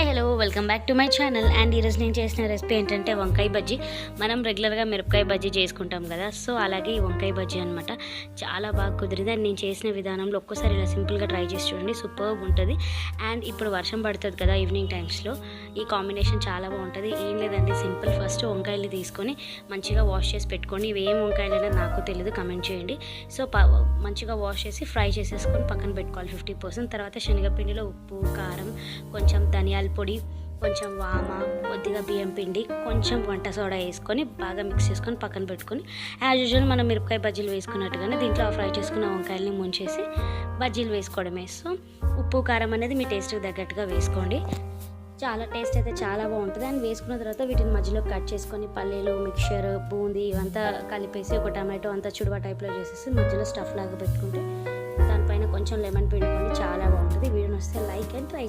Hi hello welcome back to my channel. And ఈరోజు నేను చేసిన రెసిపీ ఏంటంటే వంకాయ బజ్జీ. మనం రెగ్యులర్గా మిరపకాయ బజ్జీ చేసుకుంటాం కదా, సో అలాగే ఈ వంకాయ బజ్జీ అనమాట. చాలా బాగా కుదిరింది. అండ్ నేను చేసిన విధానంలో ఒక్కసారి ఇలా సింపుల్గా ట్రై చేసి చూడండి, సూపర్గా ఉంటుంది. అండ్ ఇప్పుడు వర్షం పడుతుంది కదా ఈవినింగ్ టైమ్స్లో, ఈ కాంబినేషన్ చాలా బాగుంటుంది. ఏం లేదండి, సింపుల్. ఫస్ట్ వంకాయలు తీసుకొని మంచిగా వాష్ చేసి పెట్టుకోండి. ఇవి ఏం వంకాయలైనా నాకు తెలియదు, కమెంట్ చేయండి. సో మంచిగా వాష్ చేసి ఫ్రై చేసేసుకొని పక్కన పెట్టుకోవాలి 50%. తర్వాత శనగపిండిలో ఉప్పు, కారం, కొంచెం ధనియాల పొడి, కొంచెం వామ, కొద్దిగా బియ్యం పిండి, కొంచెం వంట సోడా వేసుకొని బాగా మిక్స్ చేసుకొని పక్కన పెట్టుకొని, యాజ్ యూజువల్ మనం మిరపకాయ బజ్జీలు వేసుకున్నట్టుగానే దీంట్లో ఫ్రై చేసుకున్న వంకాయలని ముంచేసి బజ్జీలు వేసుకోవడమే. సో ఉప్పు కారం అనేది మీ టేస్ట్కి తగ్గట్టుగా వేసుకోండి. చాలా టేస్ట్ అయితే చాలా బాగుంటుంది. అండ్ వేసుకున్న తర్వాత వీటిని మధ్యలో కట్ చేసుకొని పల్లీలు, మిక్చర్, బూందీ ఇవంతా కలిపేసి ఒక టమాటో అంతా చుడువా టైప్లో చేసేసి మధ్యలో స్టఫ్ లాగా పెట్టుకుంటే దానిపైన కొంచెం లెమన్ పిండుకొని చాలా బాగుంటుంది. వీడియో వస్తే లైక్ అండ్ ట్రై